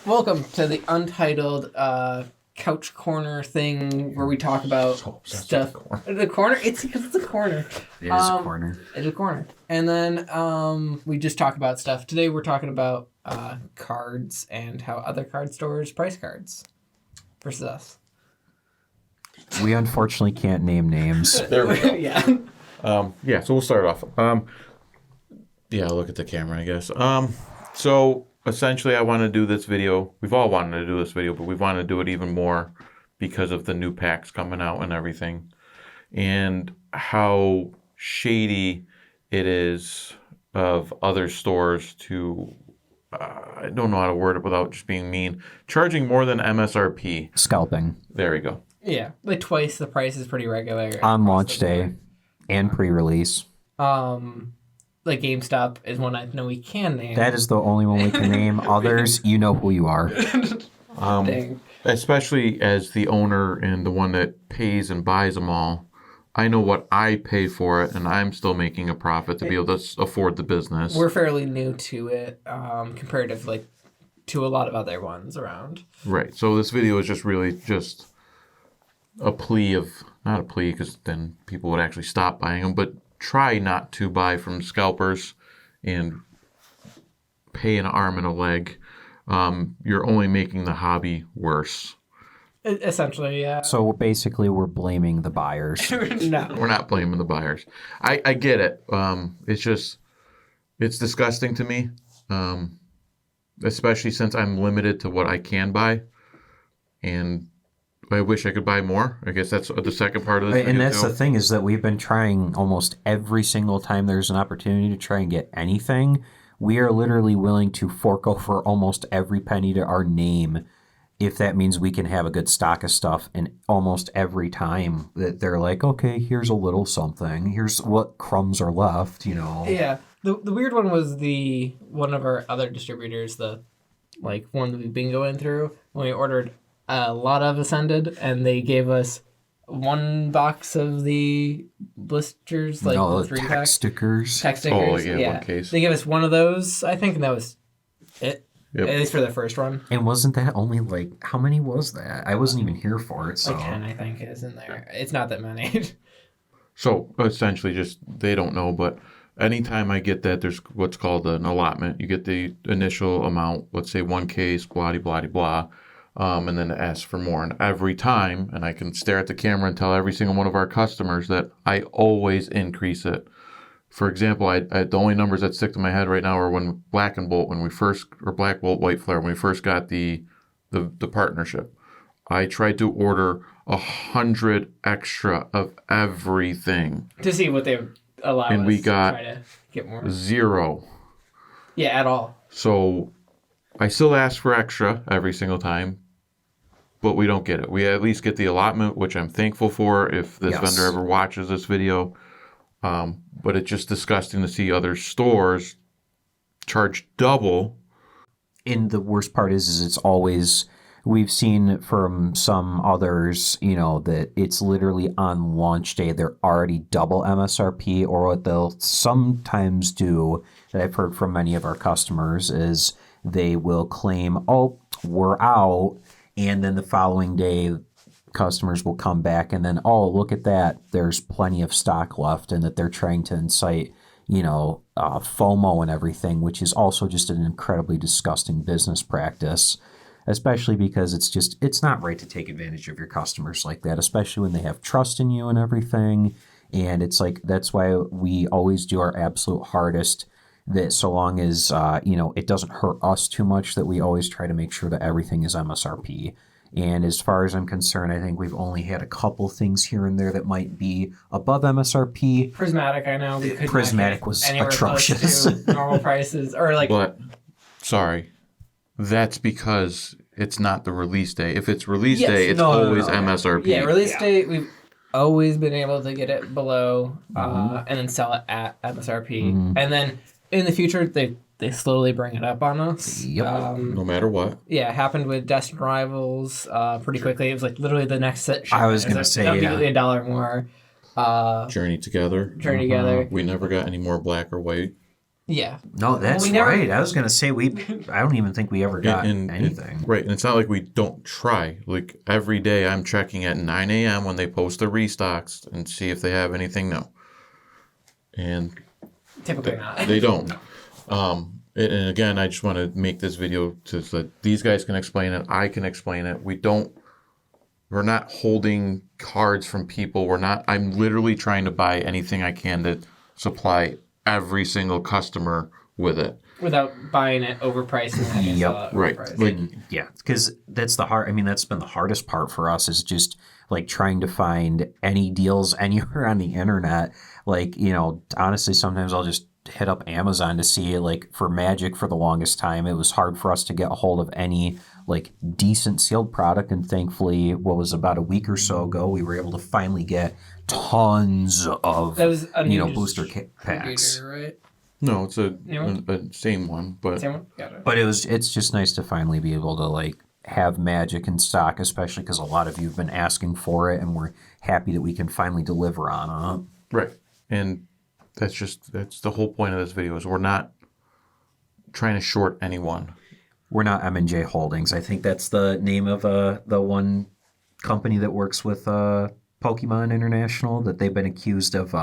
Welcome to the Untitled couch corner thing where we talk about stuff. The corner? It's because it's a corner. It is a corner. It's a corner. And then we just talk about stuff. Today we're talking about cards and how other card stores price cards versus us. We unfortunately can't name names. There we go. Yeah. So we'll start off. Look at the camera, I guess. So essentially I want to do this video. We've all wanted to do this video, but we want to do it even more because of the new packs coming out and everything. And how shady it is of other stores to, I don't know how to word it without just being mean, charging more than MSRP. Scalping. There we go. Yeah. Like twice the price is pretty regular. On launch day and pre-release. Like GameStop is one I know we can name. That is the only one we can name. Others, you know who you are. Dang. Especially as the owner and the one that pays and buys them all, I know what I pay for it, and I'm still making a profit to be able to afford the business. We're fairly new to it, comparatively to a lot of other ones around. Right. So this video is just really just a plea of, not a plea because then people would actually stop buying them, but try not to buy from scalpers and pay an arm and a leg. You're only making the hobby worse. Essentially, yeah. So basically we're blaming the buyers. No. We're not blaming the buyers. I get it. It's disgusting to me, especially since I'm limited to what I can buy. And I wish I could buy more. I guess that's the second part of this. And that's the thing is that we've been trying almost every single time there's an opportunity to try and get anything. We are literally willing to fork over almost every penny to our name if that means we can have a good stock of stuff. And almost every time that they're like, okay, here's a little something. Here's what crumbs are left, you know. Yeah. The weird one was one of our other distributors, the one that we've been going through when we ordered a lot of Ascended, and they gave us one box of the blisters, the 3-pack stickers. Tech stickers. Oh, yeah, one case. They gave us one of those, I think, and that was it. Yep. At least for the first one. And wasn't that only how many was that? I wasn't even here for it. So. 10, I think, is in there. It's not that many. So essentially, just they don't know, but anytime I get that, there's what's called an allotment. You get the initial amount, let's say one case, blah, blah, blah. And then ask for more. And every time, and I can stare at the camera and tell every single one of our customers that I always increase it. For example, the only numbers that stick to my head right now are when Black Bolt, White Flare, when we first got the partnership. I tried to order 100 extra of everything. To see what they allow us and we got to try to get more. 0. Yeah, at all. So I still ask for extra every single time, but we don't get it. We at least get the allotment, which I'm thankful for if this vendor ever watches this video. But it's just disgusting to see other stores charge double. And the worst part is it's always, we've seen from some others, that it's literally on launch day, they're already double MSRP, or what they'll sometimes do, that I've heard from many of our customers, is they will claim, oh, we're out, and then the following day, customers will come back and then, oh, look at that, there's plenty of stock left, and that they're trying to incite, FOMO and everything, which is also just an incredibly disgusting business practice, especially because it's not right to take advantage of your customers like that, especially when they have trust in you and everything. And it's that's why we always do our absolute hardest that so long as, it doesn't hurt us too much, that we always try to make sure that everything is MSRP. And as far as I'm concerned, I think we've only had a couple things here and there that might be above MSRP. Prismatic, I know. Prismatic was atrocious. Normal prices. But, sorry, that's because it's not the release day. If it's release day, it's always MSRP. Yeah, release day, we've always been able to get it below and then sell it at MSRP. Mm-hmm. And then in the future, they slowly bring it up on us. Yep. No matter what. Yeah, it happened with Destined Rivals pretty quickly. It was literally the next set. I was going to say, immediately $1 more. Journey Together. Together. We never got any more Black or White. Yeah. No, that's we never- right. I was gonna say I don't even think we ever got anything. Right, and it's not like we don't try. Like every day, I'm checking at 9 a.m. when they post the restocks and see if they have anything new. And Typically not. they don't. And again, I just want to make this video so that these guys can explain it. I can explain it. We're not holding cards from people. I'm literally trying to buy anything I can to supply every single customer with it. Without buying it overpriced and having Yep. sell it Right. overpriced. Like, Yeah, because that's been the hardest part for us is just like trying to find any deals anywhere on the internet. Like, honestly, sometimes I'll just hit up Amazon to see, like, for Magic for the longest time, it was hard for us to get a hold of any like decent sealed product. And thankfully, what was about a week or so ago, we were able to finally get tons of, That was a new booster packs. distributor, right? no, it's a New same one, but Same one? Got it. But it's just nice to finally be able to like have Magic in stock, especially because a lot of you have been asking for it, and we're happy that we can finally deliver on it. right. And that's the whole point of this video is we're not trying to short anyone. We're not M&J Holdings. I think that's the name of the one company that works with Pokemon International that they've been accused of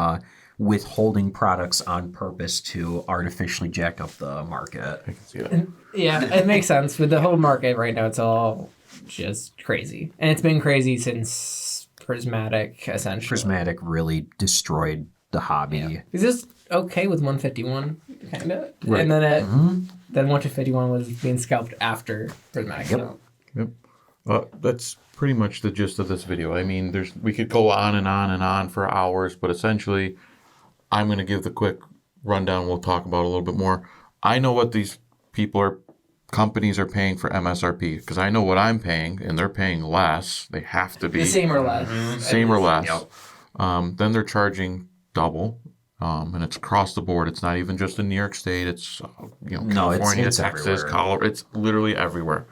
withholding products on purpose to artificially jack up the market. I can see that. Yeah, it makes sense. With the whole market right now, it's all just crazy. And it's been crazy since Prismatic, essentially. Prismatic really destroyed the hobby. Yeah. Is this okay with 151, kind of? Right. And then then 151 was being scalped after Prismatic. Yep. Yep. That's pretty much the gist of this video. I mean, we could go on and on and on for hours, but essentially, I'm going to give the quick rundown. We'll talk about a little bit more. I know what these companies are paying for MSRP because I know what I'm paying, and they're paying less. They have to be The same or less. same or less. Yep. Then they're charging double, and it's across the board. It's not even just in New York State. It's California, it's Texas, everywhere. Colorado. It's literally everywhere.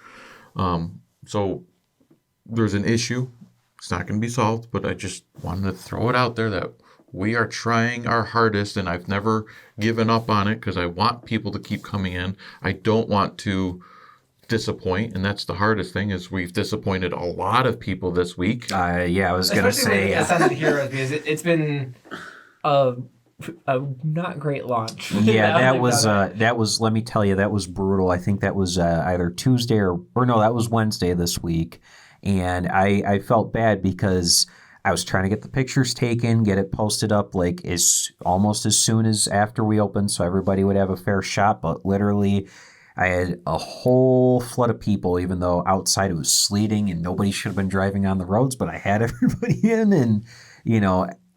So there's an issue. It's not going to be solved, but I just wanted to throw it out there that we are trying our hardest, and I've never given up on it because I want people to keep coming in. I don't want to disappoint, and that's the hardest thing is we've disappointed a lot of people this week. I was going to say... Ascended Heroes, because it's been a not great launch. Yeah, that was. Let me tell you, that was brutal. I think that was either Tuesday or no, that was Wednesday this week, and I felt bad because I was trying to get the pictures taken, get it posted up like almost as soon as after we opened, so everybody would have a fair shot. But literally, I had a whole flood of people, even though outside it was sleeting and nobody should have been driving on the roads. But I had everybody in, and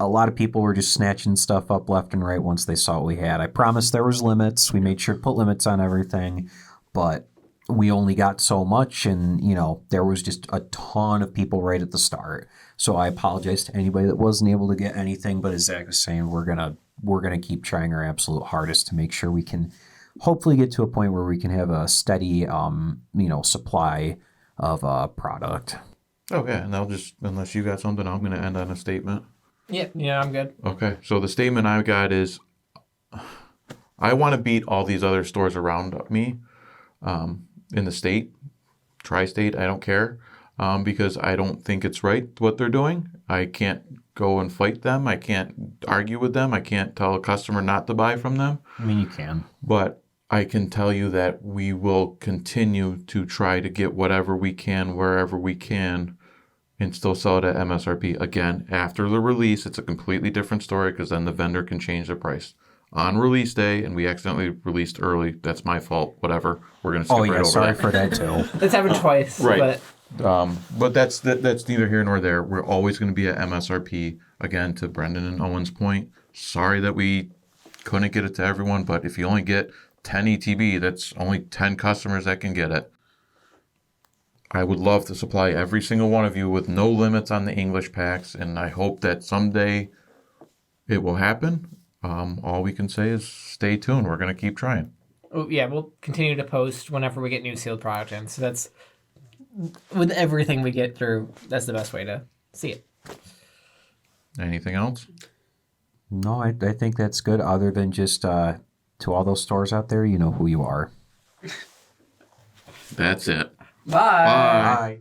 a lot of people were just snatching stuff up left and right once they saw what we had. I promised there was limits. We made sure to put limits on everything, but we only got so much, and there was just a ton of people right at the start. So I apologize to anybody that wasn't able to get anything, but as Zach was saying, we're gonna keep trying our absolute hardest to make sure we can hopefully get to a point where we can have a steady supply of product. Oh yeah, and unless you got something, I'm going to end on a statement. Yeah, I'm good. Okay, so the statement I've got is I want to beat all these other stores around me in the state, tri-state, I don't care, because I don't think it's right what they're doing. I can't go and fight them. I can't argue with them. I can't tell a customer not to buy from them. I mean, you can. But I can tell you that we will continue to try to get whatever we can, wherever we can, and still sell it at MSRP. Again, after the release, it's a completely different story because then the vendor can change the price. On release day, and we accidentally released early, that's my fault, whatever. We're going to skip right over sorry that. for that too. It's happened twice. Right. But But that's neither here nor there. We're always going to be at MSRP. Again, to Brendan and Owen's point, sorry that we couldn't get it to everyone, but if you only get 10 ETB, that's only 10 customers that can get it. I would love to supply every single one of you with no limits on the English packs, and I hope that someday it will happen. All we can say is stay tuned. We're going to keep trying. yeah, we'll continue to post whenever we get new sealed product in. So that's with everything we get through. That's the best way to see it. Anything else? No, I think that's good. Other than just To all those stores out there, you know who you are. That's it. Bye. Bye.